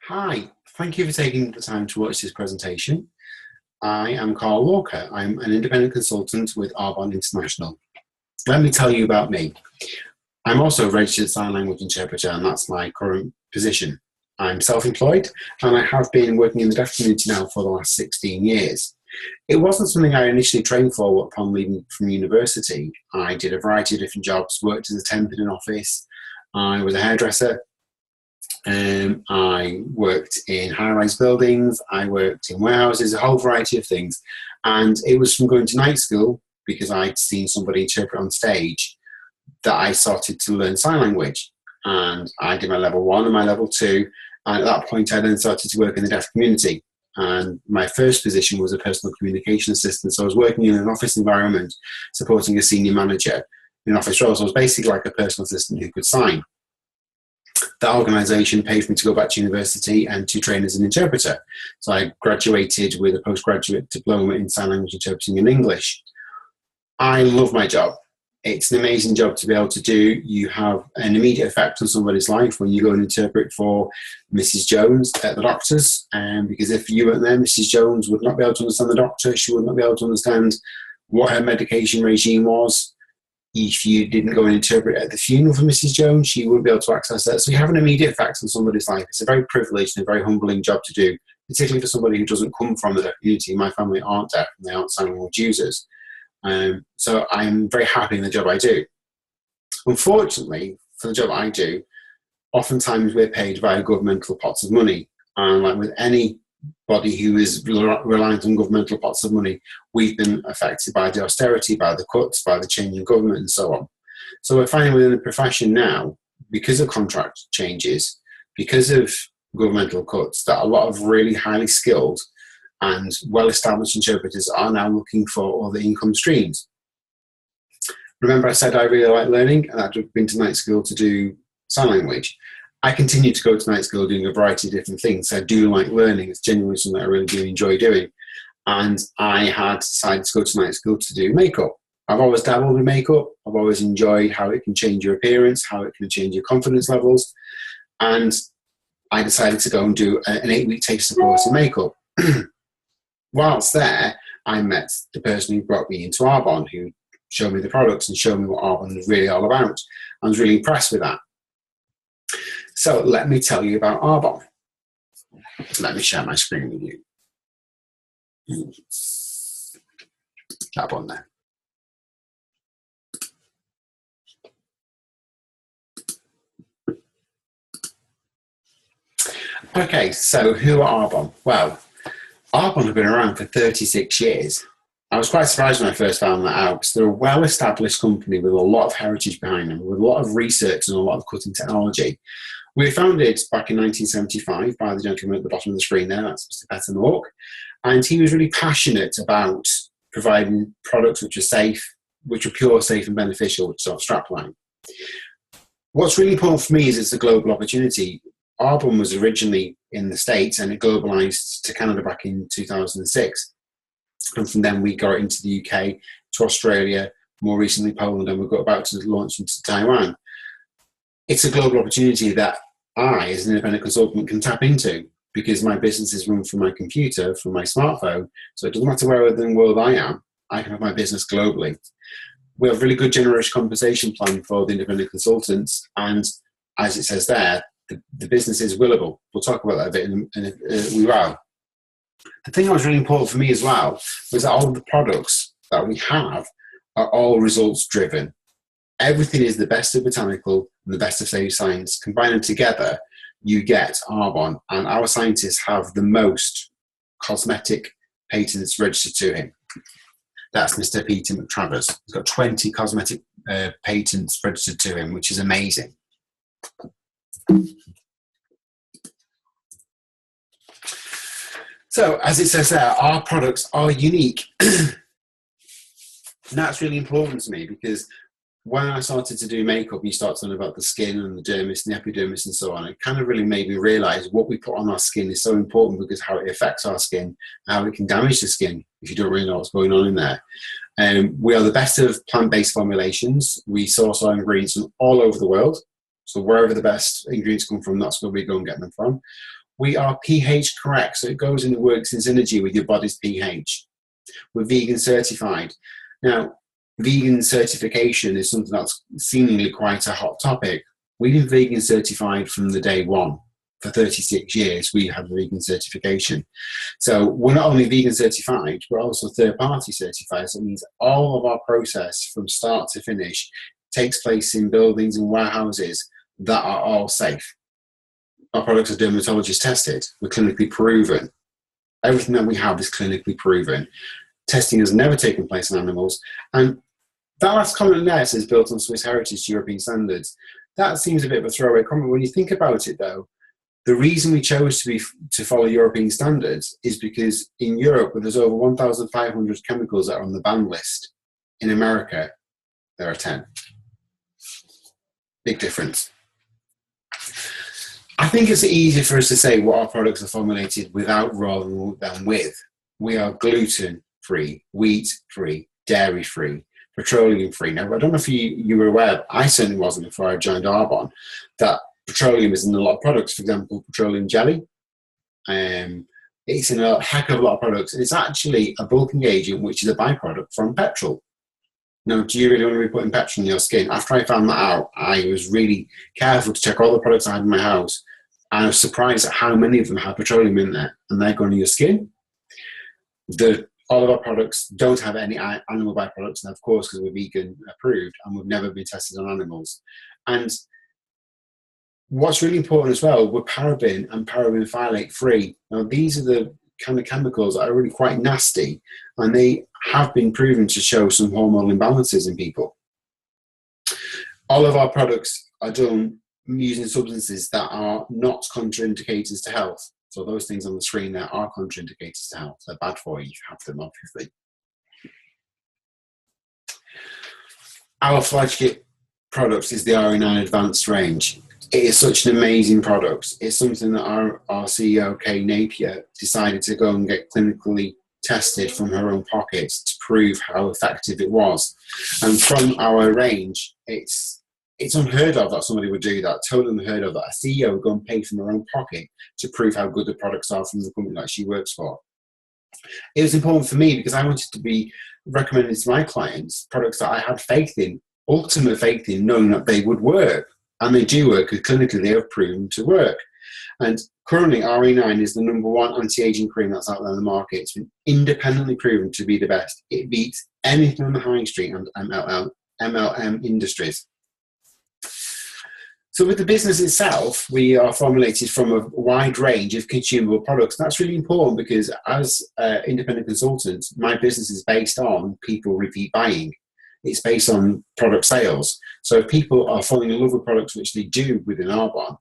Hi, thank you for taking the time to watch this presentation. I am Karl Llorca. I'm an independent consultant with Arbonne International. Let me tell you about me. I'm also a registered sign language interpreter, and that's my current position. I'm self-employed, and I have been working in the deaf community now for the last 16 years. It wasn't something I initially trained for upon leaving from university. I did a variety of different jobs, worked as a temp in an office, I was a hairdresser, I worked in high-rise buildings, I worked in warehouses, a whole variety of things. And it was from going to night school, because I'd seen somebody interpret on stage, that I started to learn sign language. And I did my level 1 and my level 2. And at that point, I then started to work in the deaf community. And my first position was a personal communication assistant. So I was working in an office environment, supporting a senior manager in an office role. So I was basically like a personal assistant who could sign. That organisation paid for me to go back to university and to train as an interpreter. So I graduated with a postgraduate diploma in sign language interpreting in English. I love my job. It's an amazing job to be able to do. You have an immediate effect on somebody's life when you go and interpret for Mrs. Jones at the doctor's. Because if you weren't there, Mrs. Jones would not be able to understand the doctor. She would not be able to understand what her medication regime was. If you didn't go and interpret at the funeral for Mrs. Jones, she wouldn't be able to access that. So you have an immediate effect on somebody's life. It's a very privileged and a very humbling job to do, particularly for somebody who doesn't come from the deaf community. My family aren't deaf and they aren't sign language users. So I'm very happy in the job I do. Unfortunately, for the job I do, oftentimes we're paid via governmental pots of money. And like with anybody who is reliant on governmental pots of money, we've been affected by the austerity, by the cuts, by the change in government and so on. So we're finding within the profession now, because of contract changes, because of governmental cuts, that a lot of really highly skilled and well-established interpreters are now looking for other income streams. Remember I said I really like learning and I'd been to night school to do sign language. I continue to go to night school doing a variety of different things. I do like learning. It's genuinely something I really do enjoy doing. And I had decided to go to night school to do makeup. I've always dabbled in makeup. I've always enjoyed how it can change your appearance, how it can change your confidence levels. And I decided to go and do an 8-week taster course in makeup. Whilst there, I met the person who brought me into Arbonne, who showed me the products and showed me what Arbonne is really all about. I was really impressed with that. So let me tell you about Arbonne. Let me share my screen with you. That one there. Okay, so who are Arbonne? Well, Arbonne have been around for 36 years. I was quite surprised when I first found that out, because they're a well-established company with a lot of heritage behind them, with a lot of research and a lot of cutting technology. We were founded back in 1975 by the gentleman at the bottom of the screen there, that's Mr. Peter Mork, and he was really passionate about providing products which are safe, which are pure, safe and beneficial, which is our strapline. What's really important for me is it's a global opportunity. Arbonne was originally in the States and it globalized to Canada back in 2006. And from then we got into the UK, to Australia, more recently Poland, and we've got about to launch into Taiwan. It's a global opportunity that I, as an independent consultant, can tap into because my business is run from my computer, from my smartphone. So it doesn't matter where in the world I am, I can have my business globally. We have a really good generous compensation plan for the independent consultants. And as it says there, the business is willable. We'll talk about that a bit in a while. The thing that was really important for me as well was that all of the products that we have are all results driven. Everything is the best of botanical and the best of safe science. Combine them together, you get Arbonne, and our scientists have the most cosmetic patents registered to him. That's Mr. Peter McTravers. He's got 20 cosmetic patents registered to him, which is amazing. So, as it says there, our products are unique. And that's really important to me because when I started to do makeup, you start to learn about the skin and the dermis and the epidermis and so on. It kind of really made me realize what we put on our skin is so important because how it affects our skin, how it can damage the skin if you don't really know what's going on in there. We are the best of plant-based formulations. We source our ingredients from all over the world. So wherever the best ingredients come from, that's where we go and get them from. We are pH correct, so it goes and works in synergy with your body's pH. We're vegan certified. Now, vegan certification is something that's seemingly quite a hot topic. We've been vegan certified from the day one. For 36 years, we have vegan certification. So we're not only vegan certified, we're also third-party certified. So it means all of our process from start to finish takes place in buildings and warehouses that are all safe. Our products are dermatologist tested. We're clinically proven. Everything that we have is clinically proven. Testing has never taken place on animals. And that last comment there says built on Swiss heritage to European standards. That seems a bit of a throwaway comment. When you think about it, though, the reason we chose to follow European standards is because in Europe, where there's over 1,500 chemicals that are on the ban list, in America, there are 10. Big difference. I think it's easier for us to say what our products are formulated without rather than with. We are gluten-free, wheat-free, dairy-free, petroleum-free. Now, I don't know if you were aware, but I certainly wasn't before I joined Arbonne, that petroleum is in a lot of products. For example, petroleum jelly. It's in a heck of a lot of products. It's actually a bulking agent, which is a byproduct from petrol. Now, do you really want to be putting petrol in your skin? After I found that out, I was really careful to check all the products I had in my house. And I was surprised at how many of them have petroleum in there, and they're going to your skin. All of our products don't have any animal byproducts, and of course, because we're vegan approved, and we've never been tested on animals. And what's really important as well, we're paraben and paraben phthalate free. Now, these are the kind of chemicals that are really quite nasty, and they have been proven to show some hormonal imbalances in people. All of our products are done using substances that are not contraindicators to health. So those things on the screen there are contraindicators to health. They're bad for you if you have them, obviously. Our flagship product is the RE9 Advanced range. It is such an amazing product. It's something that our CEO, Kay Napier, decided to go and get clinically tested from her own pockets to prove how effective it was. And from our range, it's unheard of that somebody would do that, totally unheard of that a CEO would go and pay from her own pocket to prove how good the products are from the company that she works for. It was important for me because I wanted to be recommending to my clients products that I had faith in, ultimate faith in, knowing that they would work. And they do work, because clinically they have proven to work. And currently RE9 is the #1 anti-aging cream that's out there in the market. It's been independently proven to be the best. It beats anything on the high street and MLM industries. So with the business itself, we are formulated from a wide range of consumable products. That's really important because as an independent consultant, my business is based on people repeat buying. It's based on product sales. So if people are falling in love with products, which they do within Arbonne,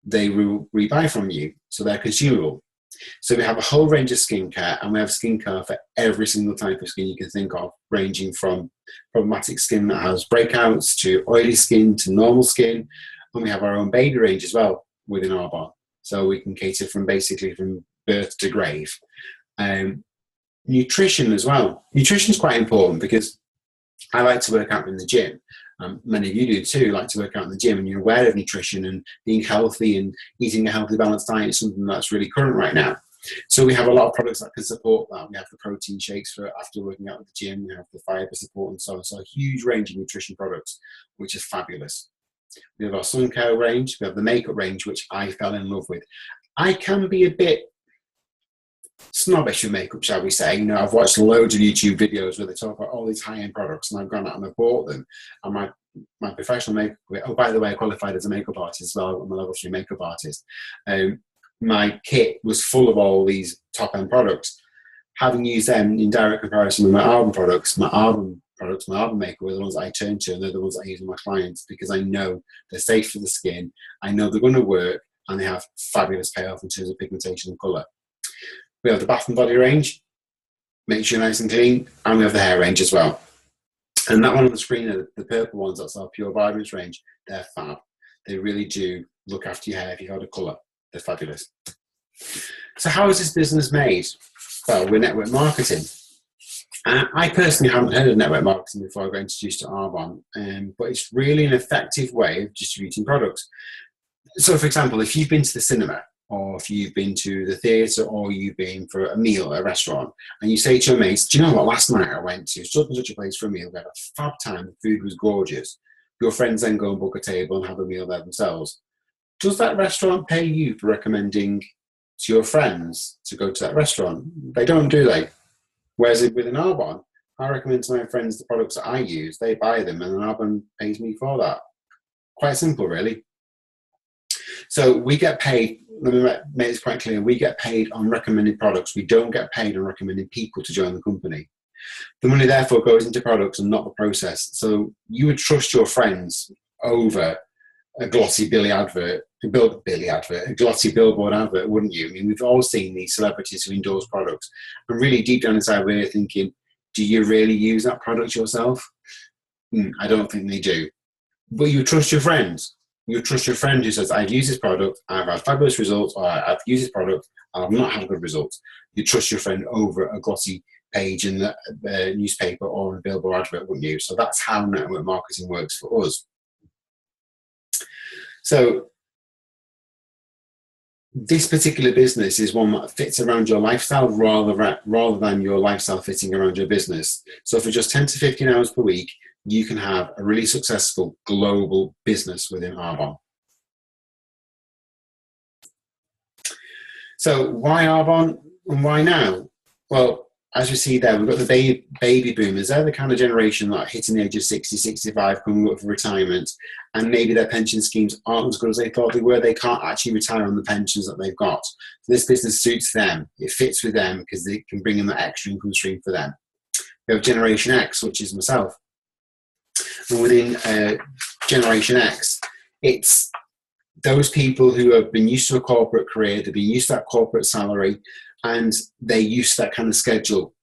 they will rebuy from you. So they're consumable. So we have a whole range of skincare, and we have skincare for every single type of skin you can think of, ranging from problematic skin that has breakouts to oily skin to normal skin. And we have our own baby range as well within Arbonne. So we can cater from basically from birth to grave. Nutrition as well. Nutrition is quite important because I like to work out in the gym. Many of you do too, like to work out in the gym, and you're aware of nutrition and being healthy and eating a healthy, balanced diet is something that's really current right now. So we have a lot of products that can support that. We have the protein shakes for after working out at the gym. We have the fiber support and so on. So a huge range of nutrition products, which is fabulous. We have our sun care range. We have the makeup range, which I fell in love with. I can be a bit snobbish with makeup, shall we say. You know, I've watched loads of YouTube videos where they talk about all these high-end products, and I've gone out and I've bought them. And my professional makeup, oh, by the way, I qualified as a makeup artist as well. I'm a level 3 makeup artist. My kit was full of all these top-end products. Having used them in direct comparison with my Arbonne products, my Arbonne makeup are the ones I turn to, and they're the ones I use with my clients because I know they're safe for the skin, I know they're going to work, and they have fabulous payoff in terms of pigmentation and colour. We have the bath and body range, makes you nice and clean, and we have the hair range as well. And that one on the screen, the purple ones, that's our Pure Vibrance range. They're fab. They really do look after your hair if you've got a colour. They're fabulous. So how is this business made? Well, we're network marketing. I personally haven't heard of network marketing before I got introduced to Arbonne, but it's really an effective way of distributing products. So, for example, if you've been to the cinema or if you've been to the theatre, or you've been for a meal at a restaurant, and you say to your mates, do you know what, last night I went to such and such a place for a meal, we had a fab time, the food was gorgeous. Your friends then go and book a table and have a meal there themselves. Does that restaurant pay you for recommending to your friends to go to that restaurant? They don't, do they? Whereas within Arbonne, I recommend to my friends the products that I use, they buy them, and then Arbonne pays me for that. Quite simple, really. So we get paid, let me make this quite clear, we get paid on recommended products. We don't get paid on recommending people to join the company. The money therefore goes into products and not the process. So you would trust your friends over a glossy a glossy billboard advert, wouldn't you? I mean, we've all seen these celebrities who endorse products, and really deep down inside we're thinking, do you really use that product yourself? I don't think they do. But you trust your friends. You trust your friend who says, I've used this product, I've had fabulous results, or I've used this product, and I've not had good results. You trust your friend over a glossy page in the newspaper or a billboard advert, wouldn't you? So that's how network marketing works for us. So this particular business is one that fits around your lifestyle rather than your lifestyle fitting around your business. So for just 10 to 15 hours per week, you can have a really successful global business within Arbonne. So why Arbonne and why now? Well, as you see there, we've got the baby boomers. They're the kind of generation that are hitting the age of 60, 65, coming up for retirement, and maybe their pension schemes aren't as good as they thought they were. They can't actually retire on the pensions that they've got. So this business suits them. It fits with them because it can bring in that extra income stream for them. We have Generation X, which is myself. And within Generation X, it's those people who have been used to a corporate career, they've been used to that corporate salary, and they're used to that kind of schedule.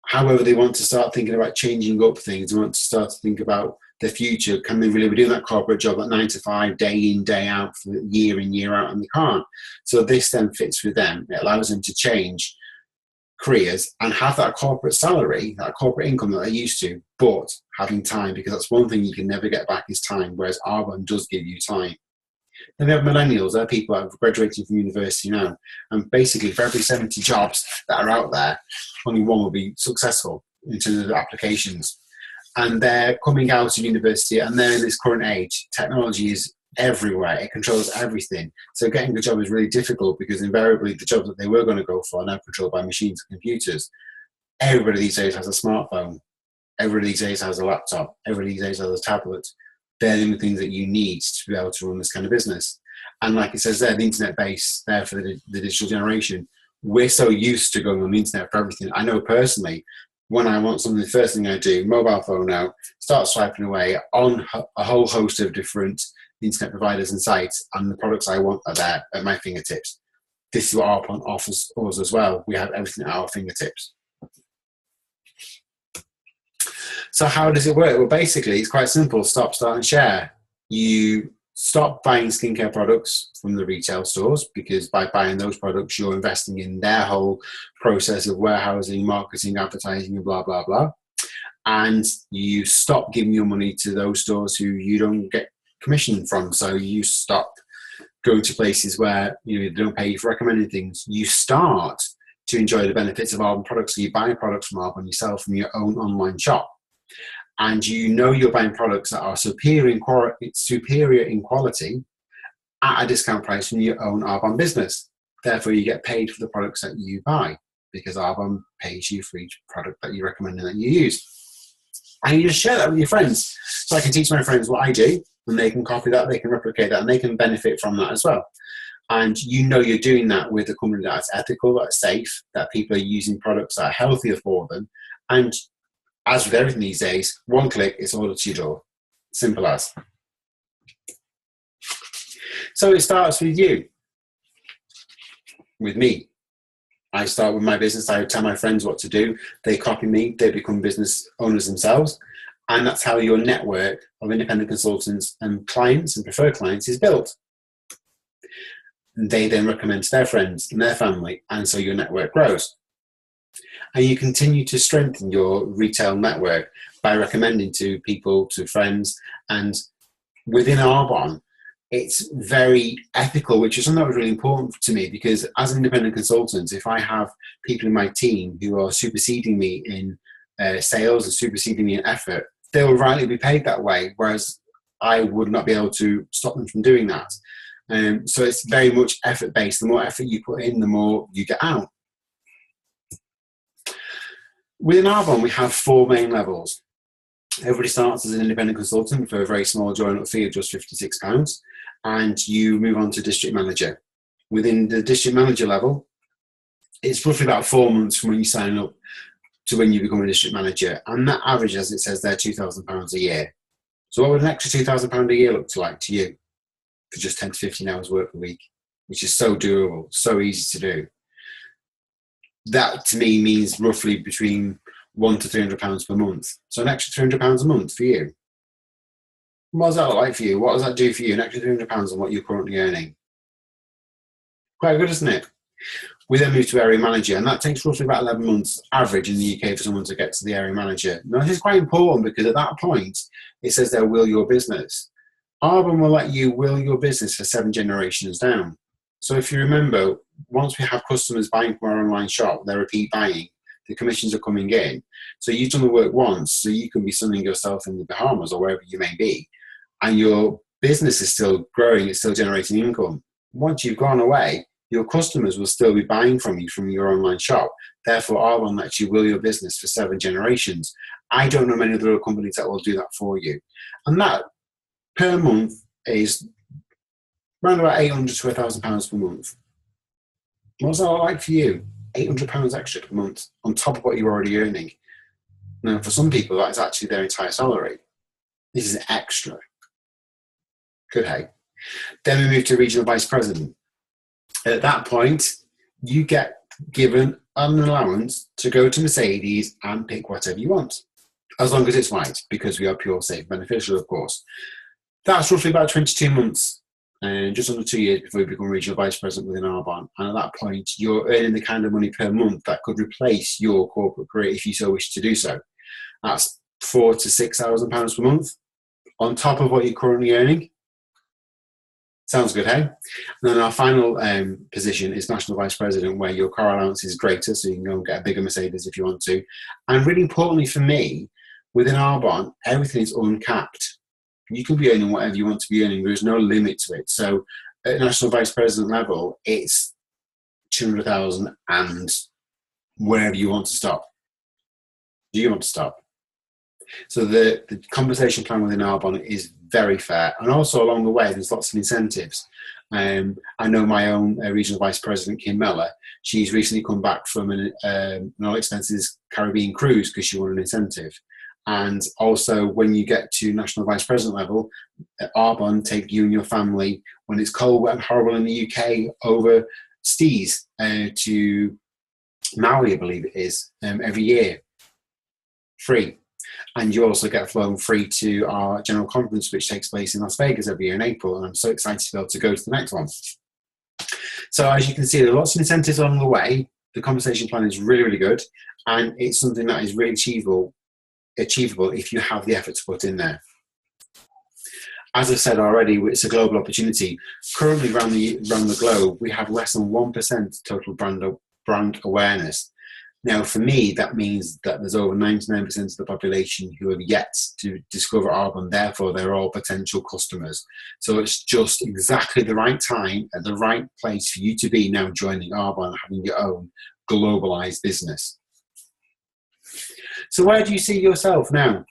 However, they want to start thinking about changing up things. They want to start to think about their future. Can they really be doing that corporate job, that 9 to 5, day in, day out, for year in, year out, and they can't. So this then fits with them. It allows them to change careers and have that corporate salary, that corporate income that they're used to, but having time, because that's one thing you can never get back is time, whereas Arbonne does give you time. Then we have millennials. They're people that have graduated from university now, and basically for every 70 jobs that are out there, only one will be successful in terms of the applications. And they're coming out of university, and they're in this current age. Technology is everywhere. It controls everything. So getting a job is really difficult because invariably the jobs that they were going to go for are now controlled by machines and computers. Everybody these days has a smartphone. Everybody these days has a laptop. Everybody these days has a tablet. They're the things that you need to be able to run this kind of business. And like it says there, the internet base there for the digital generation, we're so used to going on the internet for everything. I know personally, when I want something, the first thing I do, mobile phone out, start swiping away on a whole host of different internet providers and sites, and the products I want are there at my fingertips. This is what Arbonne offers us as well. We have everything at our fingertips. So how does it work? Well, basically, it's quite simple. Stop, start, and share. You stop buying skincare products from the retail stores, because by buying those products, you're investing in their whole process of warehousing, marketing, advertising, and blah, blah, blah. And you stop giving your money to those stores who you don't get commission from. So you stop going to places where they don't pay you for recommending things. You start to enjoy the benefits of Arbonne products. So you buy products from Arbonne yourself from your own online shop. And you're buying products that are superior in quality at a discount price from your own Arbonne business. Therefore, you get paid for the products that you buy, because Arbonne pays you for each product that you recommend and that you use. And you just share that with your friends. So I can teach my friends what I do, and they can copy that, they can replicate that, and they can benefit from that as well. And you're doing that with a company that's ethical, that's safe, that people are using products that are healthier for them. And as with everything these days, one click, it's ordered to your door. Simple as. So it starts with you, with me. I start with my business. I tell my friends what to do. They copy me. They become business owners themselves. And that's how your network of independent consultants and clients and preferred clients is built. And they then recommend to their friends and their family. And so your network grows. And you continue to strengthen your retail network by recommending to people, to friends. And within Arbonne, it's very ethical, which is something that was really important to me, because as an independent consultant, if I have people in my team who are superseding me in sales and superseding me in effort, they will rightly be paid that way, whereas I would not be able to stop them from doing that. So it's very much effort-based. The more effort you put in, the more you get out. Within Arbonne, we have 4 main levels. Everybody starts as an independent consultant for a very small join-up fee of just £56, and you move on to district manager. Within the district manager level, it's roughly about 4 months from when you sign up to when you become a district manager, and that average, as it says there, £2,000 a year. So what would an extra £2,000 a year look like to you for just 10 to 15 hours work a week, which is so doable, so easy to do? That to me means roughly between £100 to £300 per month. So an extra £300 a month for you. What does that look like for you? What does that do for you? An extra £300 on what you're currently earning. Quite good, isn't it? We then move to area manager, and that takes roughly about 11 months average in the UK for someone to get to the area manager. Now, this is quite important because at that point, it says there, will your business. Arbonne will let you will your business for 7 generations down. So if you remember, once we have customers buying from our online shop, they're repeat buying, the commissions are coming in. So you've done the work once, so you can be sunning yourself in the Bahamas or wherever you may be, and your business is still growing, it's still generating income. Once you've gone away, your customers will still be buying from you from your online shop. Therefore, Arbonne lets you will your business for 7 generations. I don't know many other companies that will do that for you. And that per month is around about £800 to £1,000 per month. What's that like for you? £800 extra per month on top of what you're already earning. Now, for some people, that is actually their entire salary. This is extra. Good, hey? Then we move to regional vice president. At that point, you get given an allowance to go to Mercedes and pick whatever you want, as long as it's white, because we are pure, safe, beneficial, of course. That's roughly about 22 months, and just under 2 years before you become regional vice president within Arbonne. And at that point, you're earning the kind of money per month that could replace your corporate career if you so wish to do so. That's £4,000 to £6,000 per month on top of what you're currently earning. Sounds good, hey? And then our final position is national vice president, where your car allowance is greater, so you can go and get a bigger Mercedes if you want to. And really importantly for me, within Arbonne, everything is uncapped. You can be earning whatever you want to be earning. There is no limit to it. So at national vice president level, it's 200,000 and wherever you want to stop. Do you want to stop? So the compensation plan within Arbonne is very fair, and also along the way there's lots of incentives. I know my own regional vice president, Kim Meller. She's recently come back from an all expenses Caribbean cruise because she won an incentive. And also, when you get to national vice president level, Arbonne take you and your family, when it's cold, wet and horrible in the UK, over seas to Maui, I believe it is, every year, free. And you also get flown free to our general conference, which takes place in Las Vegas every year in April. And I'm so excited to be able to go to the next one. So as you can see, there are lots of incentives along the way. The compensation plan is really, really good. And it's something that is really achievable if you have the effort to put in there. As I said already, it's a global opportunity. Currently around the globe, we have less than 1% total brand awareness. Now, for me, that means that there's over 99% of the population who have yet to discover Arbonne. Therefore, they're all potential customers. So it's just exactly the right time at the right place for you to be now joining Arbonne, having your own globalized business. So where do you see yourself now?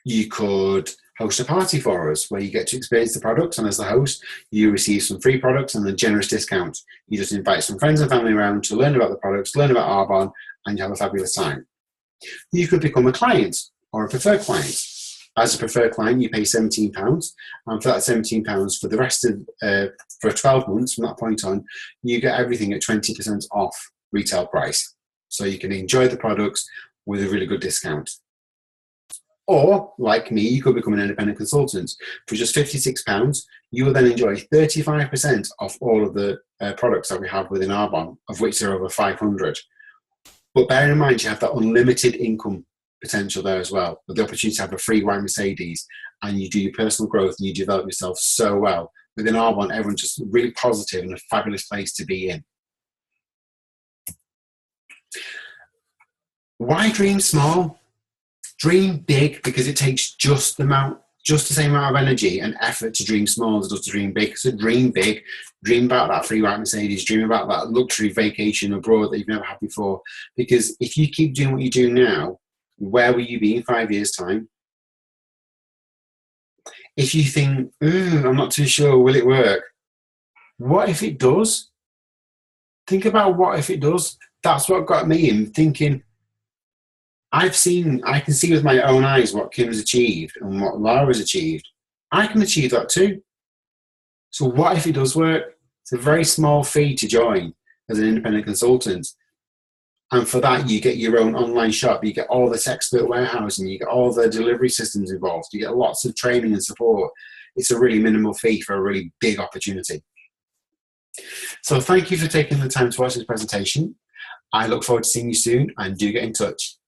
You could host a party for us where you get to experience the products, and as the host, you receive some free products and a generous discount. You just invite some friends and family around to learn about the products, learn about Arbonne, and you have a fabulous time. You could become a client or a preferred client. As a preferred client, you pay £17, and for that £17, for the rest of for 12 months from that point on, you get everything at 20% off retail price. So you can enjoy the products with a really good discount. Or, like me, you could become an independent consultant. For just £56, you will then enjoy 35% off all of the products that we have within Arbonne, of which there are over 500. But bear in mind, you have that unlimited income potential there as well, with the opportunity to have a free white Mercedes and you do your personal growth and you develop yourself so well. Within Arbonne, everyone's just really positive and a fabulous place to be in. Why dream small? Dream big, because it takes just the same amount of energy and effort to dream small as it does to dream big. So dream big, dream about that free white Mercedes, dream about that luxury vacation abroad that you've never had before. Because if you keep doing what you do now, where will you be in 5 years' time? If you think, I'm not too sure, will it work? What if it does? Think about what if it does. That's what got me in thinking, I can see with my own eyes what Kim's achieved and what Laura's achieved. I can achieve that too. So what if it does work? It's a very small fee to join as an independent consultant. And for that, you get your own online shop. You get all this expert warehousing. You get all the delivery systems involved. You get lots of training and support. It's a really minimal fee for a really big opportunity. So thank you for taking the time to watch this presentation. I look forward to seeing you soon, and do get in touch.